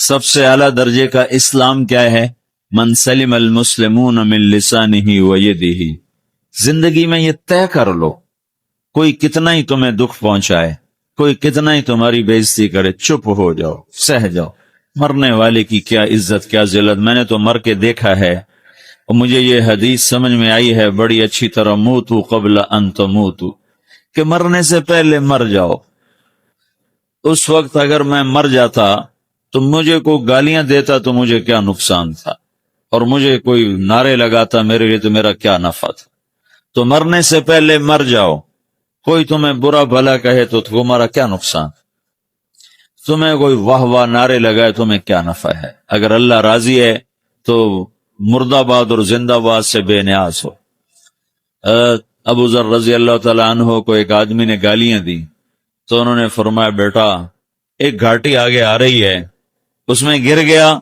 سب سے اعلیٰ درجے کا اسلام کیا ہے؟ من سلم المسلمون من لسانہ و یدہ۔ زندگی میں یہ طے کر لو، کوئی کتنا ہی تمہیں دکھ پہنچائے، کوئی کتنا ہی تمہاری بےعزتی کرے، چپ ہو جاؤ، سہ جاؤ۔ مرنے والے کی کیا عزت، کیا ذلت، میں نے تو مر کے دیکھا ہے، اور مجھے یہ حدیث سمجھ میں آئی ہے بڑی اچھی طرح، موتو قبل ان تموتو، کہ مرنے سے پہلے مر جاؤ۔ اس وقت اگر میں مر جاتا تو مجھے کوئی گالیاں دیتا تو مجھے کیا نقصان تھا، اور مجھے کوئی نعرے لگاتا میرے لیے تو میرا کیا نفع تھا۔ تو مرنے سے پہلے مر جاؤ، کوئی تمہیں برا بھلا کہے تو تمہارا کیا نقصان، تمہیں کوئی واہ واہ نعرے لگائے تمہیں کیا نفع ہے۔ اگر اللہ راضی ہے تو مرد آباد اور زندہ باد سے بے نیاز ہو۔ ابو ذر رضی اللہ تعالیٰ عنہ کو ایک آدمی نے گالیاں دی تو انہوں نے فرمایا، بیٹا ایک گھاٹی آگے آ رہی ہے، اس میں گر گیا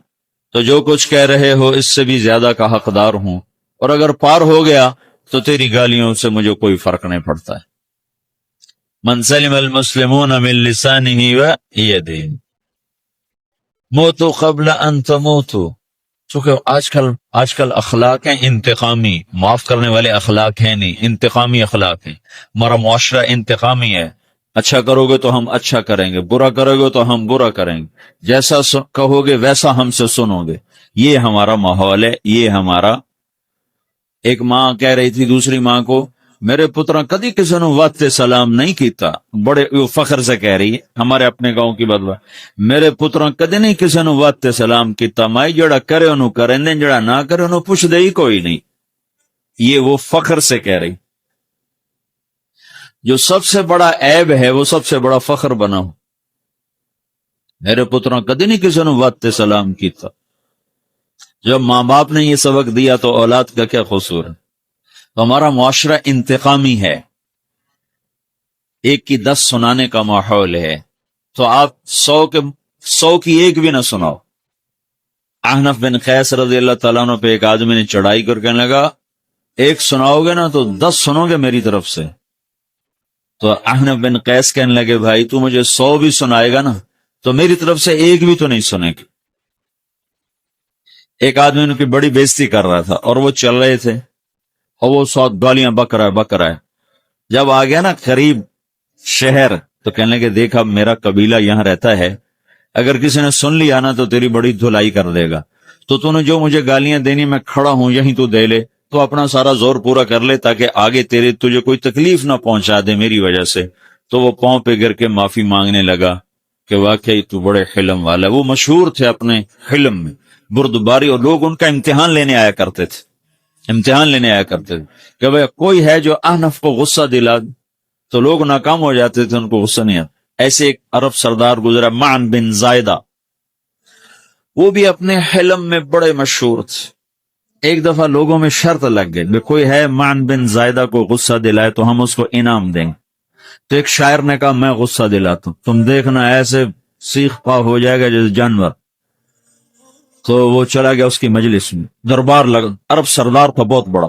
تو جو کچھ کہہ رہے ہو اس سے بھی زیادہ کا حقدار ہوں، اور اگر پار ہو گیا تو تیری گالیوں سے مجھے کوئی فرق نہیں پڑتا ہے۔ من سلم المسلمون من لسانہ و یدہ موتو قبل ان تموتو۔ چونکہ آج کل اخلاق ہیں انتقامی، معاف کرنے والے اخلاق ہیں نہیں، انتقامی اخلاق ہیں۔ ہمارا معاشرہ انتقامی ہے، اچھا کرو گے تو ہم اچھا کریں گے، برا کرو گے تو ہم برا کریں گے، جیسا کہو گے ویسا ہم سے سنو گے۔ یہ ہمارا ماحول ہے، یہ ہمارا۔ ایک ماں کہہ رہی تھی دوسری ماں کو، میرے پترا کدی کسی نو واسطے سلام نہیں کیتا، بڑے فخر سے کہہ رہی ہے، ہمارے اپنے گاؤں کی بدوا، میرے پترا کدی نہیں کسی نو واسطے سلام کیتا، مائی جڑا کرے انہوں کریں دیں، جڑا نہ کرے انہوں پوچھ دے ہی کوئی نہیں۔ یہ وہ فخر سے کہہ رہی۔ جو سب سے بڑا عیب ہے وہ سب سے بڑا فخر بنا ہو۔ میرے پترا کدی نہیں کسی نو واسطے سلام کیتا۔ جب ماں باپ نے یہ سبق دیا تو اولاد کا کیا قصور ہے؟ تو ہمارا معاشرہ انتقامی ہے، ایک کی 10 سنانے کا ماحول ہے، تو آپ 100 کی ایک بھی نہ سناؤ۔ احنف بن قیس رضی اللہ تعالیٰ عنہ پہ ایک آدمی نے چڑھائی کر کہنے لگا، ایک سناؤ گے نا تو 10 سنو گے میری طرف سے۔ تو احنف بن قیس کہنے لگے، بھائی تو مجھے 100 بھی سنائے گا نا تو میری طرف سے ایک بھی تو نہیں سنے گی۔ ایک آدمی ان کی بڑی بےزتی کر رہا تھا اور وہ چل رہے تھے، اور وہ 100 گالیاں بک رہا ہے۔ جب آ گیا نا قریب شہر تو کہنے لگے، دیکھ اب میرا قبیلہ یہاں رہتا ہے، اگر کسی نے سن لیا نا تو تیری بڑی دھلائی کر دے گا، تو نے جو مجھے گالیاں دینی میں کھڑا ہوں یہیں تو دے لے، تو اپنا سارا زور پورا کر لے تاکہ آگے تجھے کوئی تکلیف نہ پہنچا دے میری وجہ سے۔ تو وہ پاؤں پہ گر کے معافی مانگنے لگا کہ واقعی تو بڑے حلم والا۔ وہ مشہور تھے اپنے حلم میں، بردباری، اور لوگ ان کا امتحان لینے آیا کرتے تھے، کہ بھئی کوئی ہے جو احنف کو غصہ دلا، تو لوگ ناکام ہو جاتے تھے، ان کو غصہ نہیں آتا۔ ایسے ایک عرب سردار گزرا، معن بن زائدہ، وہ بھی اپنے حلم میں بڑے مشہور تھے۔ ایک دفعہ لوگوں میں شرط لگ گئی، کوئی ہے معن بن زائدہ کو غصہ دلائے تو ہم اس کو انعام دیں گے۔ تو ایک شاعر نے کہا، میں غصہ دلاتا ہوں، تم دیکھنا ایسے سیخ پا ہو جائے گا جیسے جانور۔ تو وہ چلا گیا اس کی مجلس میں، دربار لگا، عرب سردار تھا بہت بڑا،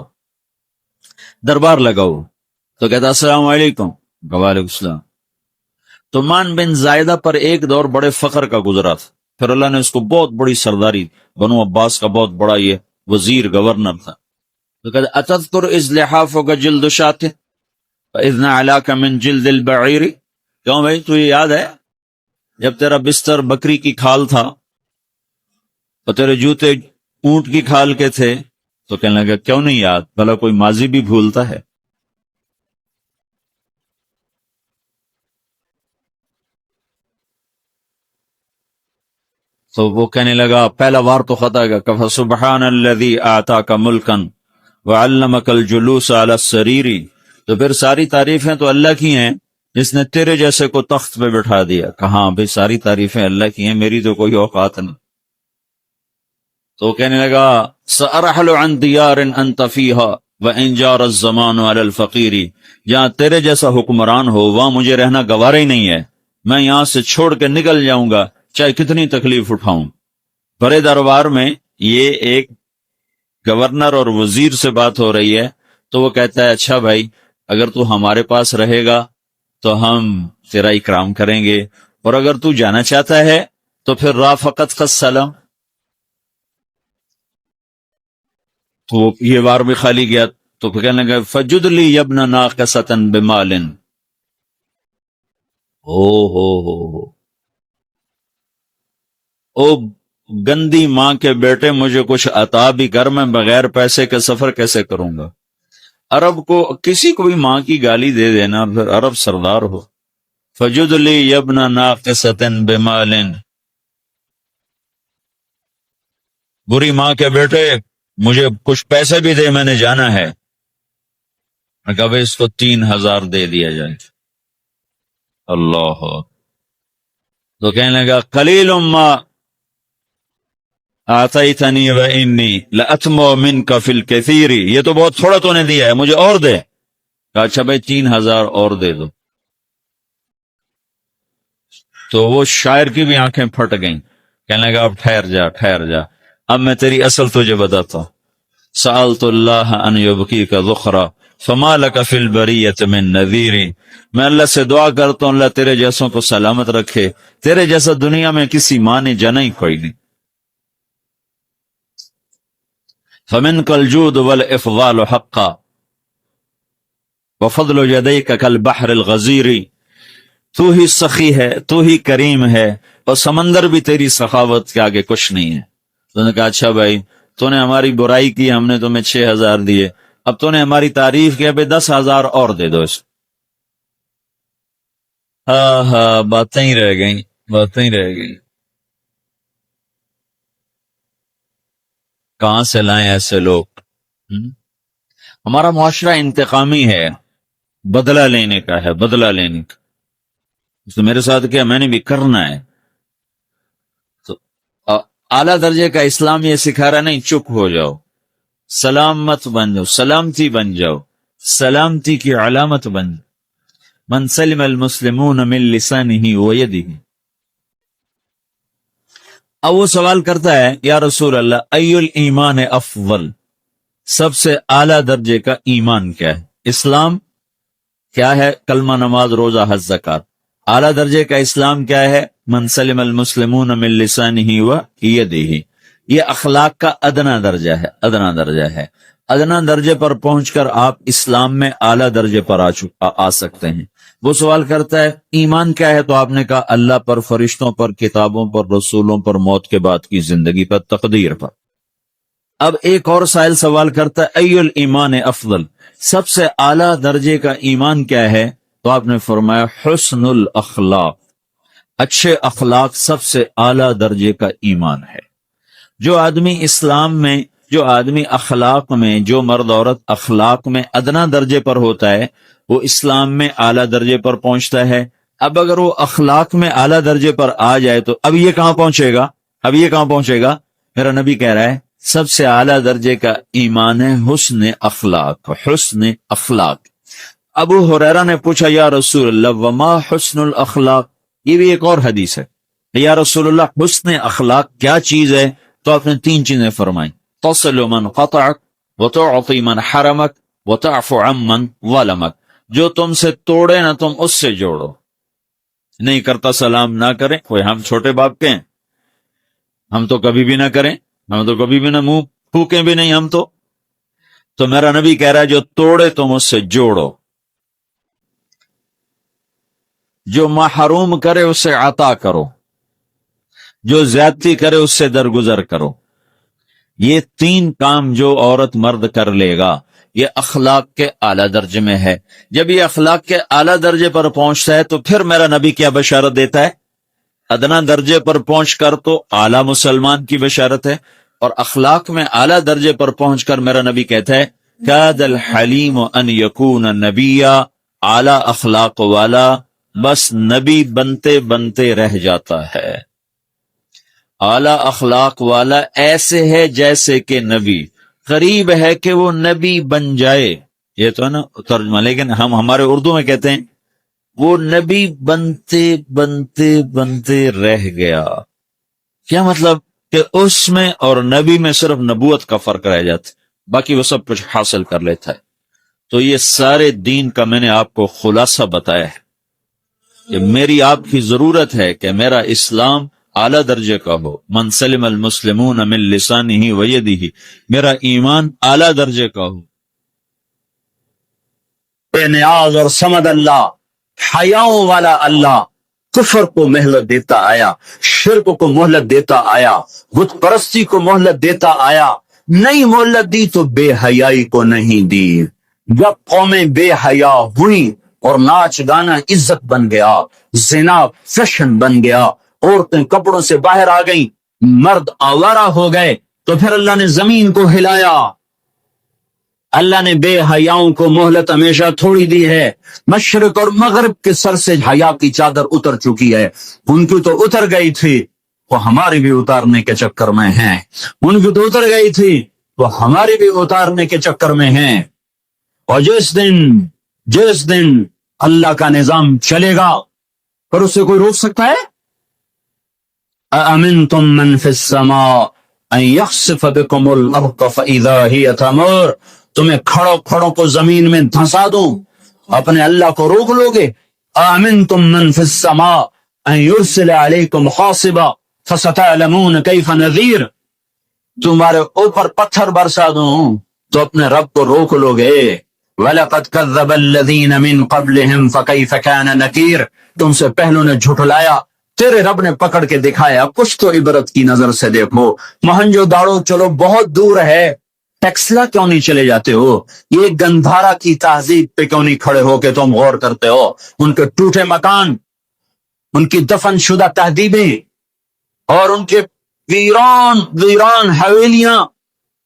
دربار لگا ہو، تو کہتا السلام علیکم، وعلیکم السلام۔ تو معن بن زائدہ پر ایک دور بڑے فخر کا گزرا تھا، پھر اللہ نے اس کو بہت بڑی سرداری، بنو عباس کا بہت بڑا یہ وزیر گورنر تھا۔ تو کہتا اتذکر اذ لحافک جلد شاۃ فاذ نعلاک من جلد البعیر، کیوں بھائی تو یہ یاد ہے جب تیرا بستر بکری کی کھال تھا اور تیرے جوتے اونٹ کی کھال کے تھے؟ تو کہنے لگا کیوں نہیں یاد، بھلا کوئی ماضی بھی بھولتا ہے؟ تو وہ کہنے لگا، پہلا وار تو خطا گا، کہ فسبحان الذی آتاک ملکا وعلمک الجلوس علی السریر، تو پھر ساری تعریفیں تو اللہ کی ہیں جس نے تیرے جیسے کو تخت پہ بٹھا دیا۔ کہاں بھئی ساری تعریفیں اللہ کی ہیں، میری تو کوئی اوقات نہیں۔ تو کہنے لگا، سأرحل عن دیار انت فیہا وان جار الزمان علی الفقیر، جہاں تیرے جیسا حکمران ہو وہاں مجھے رہنا گوارا ہی نہیں ہے، میں یہاں سے چھوڑ کے نکل جاؤں گا چاہے کتنی تکلیف اٹھاؤں۔ بڑے دربار میں یہ ایک گورنر اور وزیر سے بات ہو رہی ہے، تو وہ کہتا ہے اچھا بھائی اگر تو ہمارے پاس رہے گا تو ہم تیرا اکرام کریں گے، اور اگر تو جانا چاہتا ہے تو پھر رافقت کا سلام، تو یہ بار بھی خالی گیا، تو پھر کہنے لگا فجد لی یبن ناقصۃ بمال، ہو او گندی ماں کے بیٹے، مجھے کچھ عطا بھی کر، میں بغیر پیسے کے سفر کیسے کروں گا؟ عرب کو کسی کو بھی ماں کی گالی دے دینا، پھر عرب سردار ہو۔ فجد لی یبن ناقصۃ بمال، بری ماں کے بیٹے مجھے کچھ پیسے بھی دے، میں نے جانا ہے۔ میں کہا بھائی اس کو 3000 دے دیا جائے۔ اللہ، تو کہنے لگا قلیل ما آتیتنی و انی لأتمو منک فی الکثیر، یہ تو بہت تھوڑا تو نے دیا ہے، مجھے اور دے۔ کہا اچھا بھائی 3000 اور دے دو۔ تو وہ شاعر کی بھی آنکھیں پھٹ گئیں، کہنے لگا اب ٹھہر جا ٹھہر جا، اب میں تیری اصل تجھے بتاتا ہوں۔ سألت اللہ ان یبکیک ذخرا فما لک فی البریۃ من نذیر، میں اللہ سے دعا کرتا ہوں اللہ تیرے جیسوں کو سلامت رکھے، تیرے جیسا دنیا میں کسی ماں نے جنا ہی کوئی نہیں۔ فمنک الجود والافضال حقا وفضل یدیک کالبحر الغزیر، تو ہی سخی ہے، تو ہی کریم ہے، اور سمندر بھی تیری سخاوت کے آگے کچھ نہیں ہے۔ تو نے کہا اچھا بھائی، تو نے ہماری برائی کی، ہم نے تمہیں 6000 دیے، اب تو نے ہماری تعریف کی، ابھی 10,000 اور دے دو اس۔ ہاں ہاں، باتیں ہی رہ گئیں، باتیں ہی رہ گئیں۔ کہاں سے لائیں ایسے لوگ؟ ہمارا معاشرہ انتقامی ہے، بدلہ لینے کا ہے، بدلہ لینے کا۔ تو میرے ساتھ کیا، میں نے بھی کرنا ہے۔ تو اعلیٰ درجے کا اسلام یہ سکھا رہا نہیں چپ ہو جاؤ، سلامت بن جاؤ، سلامتی بن جاؤ، سلامتی کی علامت بن جاؤ۔ من سلم المسلمون من لسانہ ویدہ۔ اب وہ سوال کرتا ہے یا رسول اللہ ای الایمان افضل، سب سے اعلیٰ درجے کا ایمان کیا ہے؟ اسلام کیا ہے؟ کلمہ، نماز، روزہ، حج، زکات۔ اعلیٰ درجے کا اسلام کیا ہے؟ من سلم المسلمون من لسانہ و یدہ، یہ اخلاق کا ادنا درجہ ہے، ادنا درجہ ہے۔ ادنا درجے پر پہنچ کر آپ اسلام میں اعلیٰ درجے پر آ سکتے ہیں۔ وہ سوال کرتا ہے ایمان کیا ہے؟ تو آپ نے کہا اللہ پر، فرشتوں پر، کتابوں پر، رسولوں پر، موت کے بعد کی زندگی پر، تقدیر پر۔ اب ایک اور سائل سوال کرتا ہے ای الایمان افضل، سب سے اعلیٰ درجے کا ایمان کیا ہے؟ تو آپ نے فرمایا حسن الاخلاق، اچھے اخلاق سب سے اعلیٰ درجے کا ایمان ہے۔ جو آدمی اسلام میں، جو آدمی اخلاق میں، جو مرد عورت اخلاق میں ادنا درجے پر ہوتا ہے، وہ اسلام میں اعلیٰ درجے پر پہنچتا ہے۔ اب اگر وہ اخلاق میں اعلیٰ درجے پر آ جائے تو اب یہ کہاں پہنچے گا؟ اب یہ کہاں پہنچے گا؟ میرا نبی کہہ رہا ہے سب سے اعلیٰ درجے کا ایمان ہے حسن اخلاق، حسن اخلاق۔ ابو ہریرہ نے پوچھا یا رسول اللہ وما حسن الاخلاق، یہ بھی ایک اور حدیث ہے، یا رسول اللہ حسن اخلاق کیا چیز ہے؟ تو آپ نے 3 چیزیں فرمائیں، تصل من قطعک وتعطی من حرمک وتعفو عمن ظلمک، جو تم سے توڑے نہ تم اس سے جوڑو، نہیں کرتا سلام نہ کریں، کوئی ہم چھوٹے باپ کے ہیں، ہم تو کبھی بھی نہ کریں، ہم تو کبھی بھی نہ منہ پھوکیں بھی نہیں، ہم تو میرا نبی کہہ رہا ہے جو توڑے تم اس سے جوڑو، جو محروم کرے اسے عطا کرو، جو زیادتی کرے اس سے درگزر کرو۔ یہ 3 کام جو عورت مرد کر لے گا یہ اخلاق کے اعلیٰ درجے میں ہے۔ جب یہ اخلاق کے اعلیٰ درجے پر پہنچتا ہے تو پھر میرا نبی کیا بشارت دیتا ہے؟ ادنا درجے پر پہنچ کر تو اعلیٰ مسلمان کی بشارت ہے، اور اخلاق میں اعلیٰ درجے پر پہنچ کر میرا نبی کہتا ہے کاد الحلیم ان یکون نبیا، اعلیٰ اخلاق والا بس نبی بنتے بنتے رہ جاتا ہے۔ اعلیٰ اخلاق والا ایسے ہے جیسے کہ نبی، قریب ہے کہ وہ نبی بن جائے، یہ تو ہے نا ترجمہ، لیکن ہم ہمارے اردو میں کہتے ہیں وہ نبی بنتے بنتے بنتے رہ گیا۔ کیا مطلب؟ کہ اس میں اور نبی میں صرف نبوت کا فرق رہ جاتا، باقی وہ سب کچھ حاصل کر لیتا ہے۔ تو یہ سارے دین کا میں نے آپ کو خلاصہ بتایا ہے کہ میری آپ کی ضرورت ہے کہ میرا اسلام اعلیٰ درجے کا ہو، من سلم المسلمون من لسانہ و یدہ، میرا ایمان اعلیٰ درجے کا ہو۔ بے نیاز اور صمد اللہ، حیاؤں والا اللہ کفر کو مہلت دیتا آیا، شرک کو مہلت دیتا آیا، بت پرستی کو مہلت دیتا آیا، نہیں مہلت دی تو بے حیائی کو نہیں دی۔ جب قومیں بے حیا ہوئی اور ناچ گانا عزت بن گیا، زنا فیشن بن گیا، عورتیں کپڑوں سے باہر آ گئیں، مرد آوارہ ہو گئے، تو پھر اللہ نے زمین کو ہلایا۔ اللہ نے بے حیاؤں کو مہلت ہمیشہ تھوڑی دی ہے۔ مشرق اور مغرب کے سر سے حیا کی چادر اتر چکی ہے، ان کی تو اتر گئی تھی، وہ ہماری بھی اتارنے کے چکر میں ہیں، ان کی تو اتر گئی تھی، وہ ہماری بھی اتارنے کے چکر میں ہیں۔ اور جس دن اللہ کا نظام چلے گا پر اسے کوئی روک سکتا ہے؟ أَأَمِنْتُمْ مَنْ فِي السَّمَاءِ أَنْ يَخْسِفَ بِكُمُ الْأَرْضَ فَإِذَا هِيَ تَمُورُ، تمہیں کھڑوں کو زمین میں دھنسا دوں، اپنے اللہ کو روک لو گے؟ أَأَمِنْتُمْ مَنْ فِي السَّمَاءِ أَنْ يُرْسِلَ عَلَيْكُمْ حَاصِبًا فَسَتَعْلَمُونَ كَيْفَ نَذِيرٌ، تمہارے اوپر پتھر برسا دوں تو اپنے رب کو روک لو گے؟ وَلَقَدْ كَذَّبَ الَّذِينَ مِن قَبْلِهِمْ فَكَيْفَ كَانَ نَكِيرٌ، تم سے پہلوں نے جھٹلایا، تیرے رب نے پکڑ کے دکھایا، کچھ تو عبرت کی نظر سے دیکھو۔ مہنجو داڑو چلو بہت دور ہے، ٹیکسلا کیوں نہیں چلے جاتے ہو؟ یہ گندھارا کی تہذیب پہ کیوں نہیں کھڑے ہو کہ تم غور کرتے ہو؟ ان کے ٹوٹے مکان، ان کی دفن شدہ تہذیبیں اور ان کے ویران حویلیاں،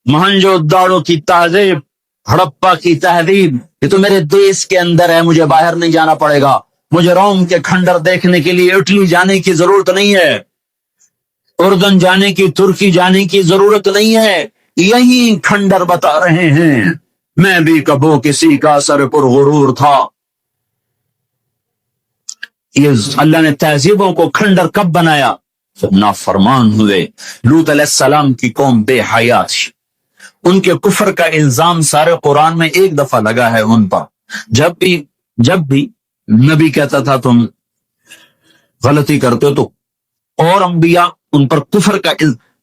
مہنجو داڑو کی تہذیب، ہڑپا کی تہذیب، یہ تو میرے دیش کے اندر ہے، مجھے باہر نہیں جانا پڑے گا، مجھے روم کے کھنڈر دیکھنے کے لیے اٹلی جانے کی ضرورت نہیں ہے، اردن جانے کی، ترکی جانے کی ضرورت نہیں ہے، یہی کھنڈر بتا رہے ہیں۔ میں بھی کبھی کسی کا سر پر غرور تھا۔ یہ اللہ نے تہذیبوں کو کھنڈر کب بنایا؟ نافرمان ہوئے۔ لوط علیہ السلام کی قوم بے حیا تھی، ان کے کفر کا الزام سارے قرآن میں ایک دفعہ لگا ہے ان پر۔ جب بھی نبی کہتا تھا تم غلطی کرتے ہو تو اور انبیاء ان پر کفر کا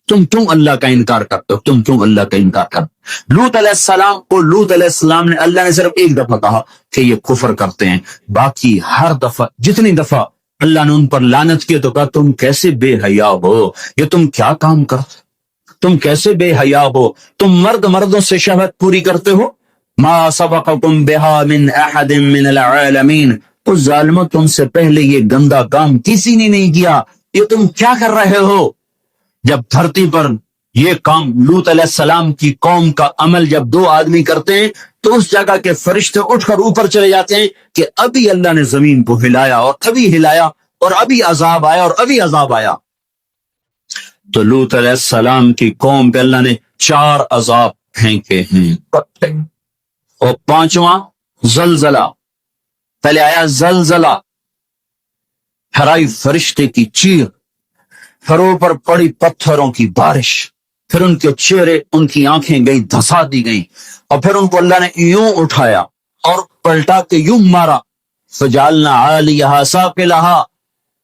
تم کیوں اللہ کا انکار کرتے ہو، تم کیوں اللہ کا انکار کرتے؟ لوط علیہ السلام کو لوط علیہ السلام نے اللہ نے صرف ایک دفعہ کہا کہ یہ کفر کرتے ہیں، باقی ہر دفعہ جتنی دفعہ اللہ نے ان پر لعنت کی تو کہا تم کیسے بے حیا ہو، یہ تم کیا کام کرتے، تم کیسے بے حیا ہو، تم مردوں سے شہوت پوری کرتے ہو۔ ما سبقکم بها من احد من العالمین، اس ظالموں تم سے پہلے یہ گندا کام کسی نے نہیں کیا، یہ تم کیا کر رہے ہو؟ جب دھرتی پر یہ کام لوط علیہ السلام کی قوم کا عمل جب دو آدمی کرتے ہیں تو اس جگہ کے فرشتے اٹھ کر اوپر چلے جاتے ہیں کہ ابھی اللہ نے زمین کو ہلایا اور ابھی ہلایا اور ابھی عذاب آیا اور ابھی عذاب آیا۔ تو لوط علیہ السلام کی قوم پہ اللہ نے 4 عذاب پھینکے ہیں، اور 5واں زلزلہ۔ پہلے آیا زلزلہ، پھر آئی فرشتے کی چیخ، پھر اوپر پڑی پتھروں کی بارش، پھر ان کے چہرے، ان کی آنکھیں گئی دھسا دی گئی، اور پھر ان کو اللہ نے یوں اٹھایا اور پلٹا کے یوں مارا۔ فجعلنا عالیہا سافلہا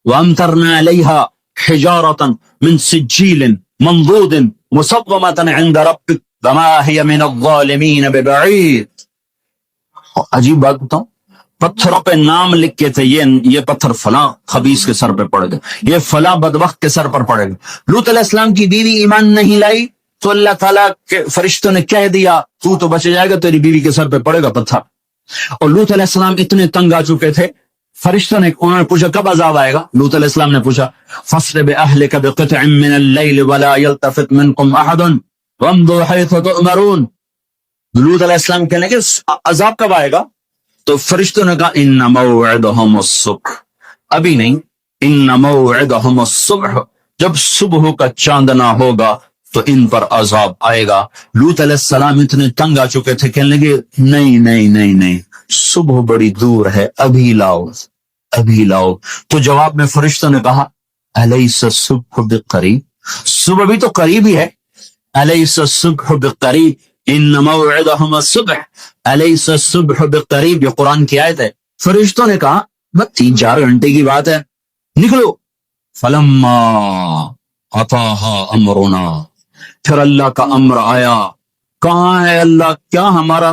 وامطرنا علیہا حجارة من سجیل منضود مصومة عند ربک وما ہی من الظالمین ببعید۔ عجیب بات بتاؤں، پتھروں پہ نام لکھ کے تھے، یہ پتھر فلاں خبیث کے سر پہ پڑے گا، یہ فلاں بدبخت کے سر پر پڑے گا۔ لوط علیہ السلام کی بیوی ایمان نہیں لائی تو اللہ تعالیٰ کے فرشتوں نے کہہ دیا تو بچ جائے گا، تیری بیوی کے سر پہ پڑے گا پتھر۔ اور لوط علیہ السلام اتنے تنگ آ چکے تھے، فرشتوں نے انہوں نے پوچھا کب عذاب آئے گا؟ لوط علیہ السلام نے پوچھا فَأَسْرِ بِأَهْلِكَ بِقِطْعٍ مِّنَ اللَّيْلِ وَلَا يَلْتَفِتْ مِنكُمْ أَحَدٌ وَامْضُوا حَيْثُ تُؤْمَرُونَ۔ لوط علیہ السلام کہنے کہ عذاب کب آئے گا؟ تو فرشتوں نے کہا ان موعدہم الصبح، ابھی نہیں، ان موعدہم الصبح، جب صبح کا چاندنا ہوگا تو ان پر عذاب آئے گا۔ لوط علیہ السلام اتنے تنگ آ چکے تھے، کہنے لگے نہیں، صبح بڑی دور ہے، ابھی لاؤ۔ تو جواب میں فرشتوں نے کہا الیس الصبح بقریب، صبح بھی تو قریب ہی ہے، الیس الصبح بقریب ان موعدہم الصبح الیس الصبح بقریب، یہ قرآن کی آیت ہے۔ فرشتوں نے کہا بس 3-4 گھنٹے کی بات ہے، نکلو۔ فلما اتاہا امرنا، پھر اللہ کا امر آیا. کہاں ہے اللہ؟ کیا ہمارا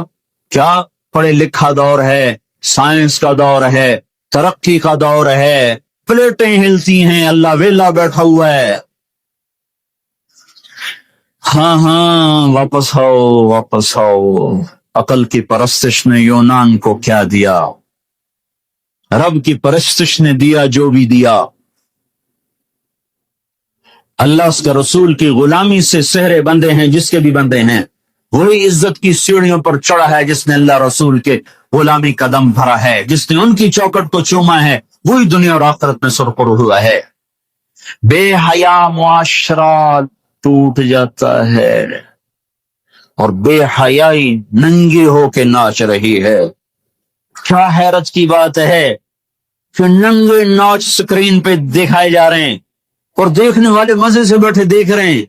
کیا پڑھے لکھا دور ہے، سائنس کا دور ہے، ترقی کا دور ہے، پلیٹیں ہلتی ہیں، اللہ ویلا بیٹھا ہوا ہے. ہاں واپس آؤ، واپس آؤ. عقل کی پرستش نے یونان کو کیا دیا؟ رب کی پرستش نے دیا جو بھی دیا. اللہ اس کے رسول کی غلامی سے سہرے بندے ہیں جس کے بھی بندے ہیں. وہی عزت کی سیڑھیوں پر چڑھا ہے جس نے اللہ رسول کے غلامی قدم بھرا ہے، جس نے ان کی چوکٹ کو چوما ہے، وہی دنیا اور آخرت میں سرخرو ہوا ہے. بے حیا معاشرہ ٹوٹ جاتا ہے اور بے حیائی ننگے ہو کے ناچ رہی ہے. کیا حیرت کی بات ہے کہ ننگے ناچ سکرین پہ دکھائے جا رہے ہیں اور دیکھنے والے مزے سے بیٹھے دیکھ رہے ہیں.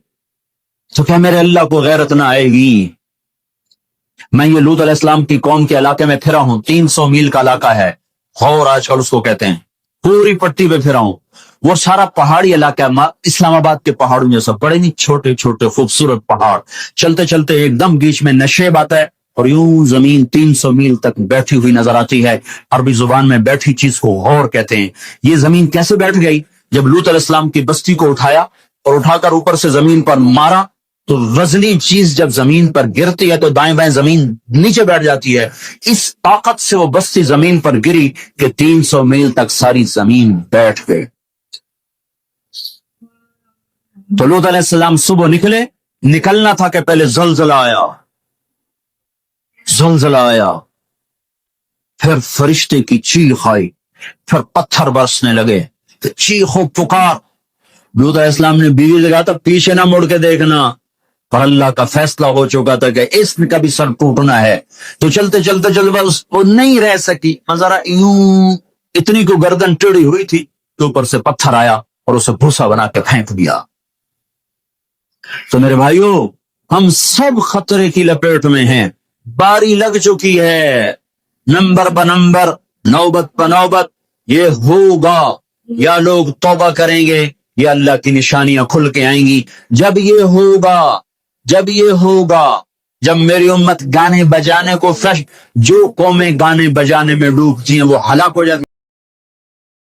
تو کیا میرے اللہ کو غیرت نہ آئے گی؟ میں یہ لوط علیہ السلام کی قوم کے علاقے میں پھرا ہوں. 300 میل کا علاقہ ہے، غور آج کل اس کو کہتے ہیں. پوری پٹی پہ پھرا ہوں. وہ سارا پہاڑی علاقہ ہے، اسلام آباد کے پہاڑوں جیسا. بڑے نہیں، چھوٹے چھوٹے خوبصورت پہاڑ. چلتے چلتے ایک دم بیچ میں نشیب آتا ہے اور یوں زمین 300 میل تک بیٹھی ہوئی نظر آتی ہے. عربی زبان میں بیٹھی چیز کو غور کہتے ہیں. یہ زمین کیسے بیٹھ گئی؟ جب لوط علیہ السلام کی بستی کو اٹھایا اور اٹھا کر اوپر سے زمین پر مارا تو وزنی چیز جب زمین پر گرتی ہے تو دائیں بائیں زمین نیچے بیٹھ جاتی ہے. اس طاقت سے وہ بستی زمین پر گری کہ 300 میل تک ساری زمین بیٹھ گئی. تو لوط علیہ السلام صبح نکلنا تھا کہ پہلے زلزلہ آیا، پھر فرشتے کی چیخ آئی، پھر پتھر برسنے لگے، پھر چیخ و پکار. لوط علیہ السلام نے بیوی لگا تھا پیچھے نہ مڑ کے دیکھنا، پر اللہ کا فیصلہ ہو چکا تھا کہ اس میں کبھی سر ٹوٹنا ہے. تو چلتے وہ نہیں رہ سکی. ذرا یوں اتنی کو گردن ٹیڑھی ہوئی تھی کہ اوپر سے پتھر آیا اور اسے بھوسا بنا کے پھینک دیا. تو میرے بھائیوں، ہم سب خطرے کی لپیٹ میں ہیں. باری لگ چکی ہے، نمبر بنمبر، نوبت بنوبت. یہ ہوگا، یا لوگ توبہ کریں گے یا اللہ کی نشانیاں کھل کے آئیں گی. جب یہ ہوگا جب میری امت گانے بجانے کو جو قومیں گانے بجانے میں ڈوبتی ہیں وہ ہلاک ہو جاتی ہیں.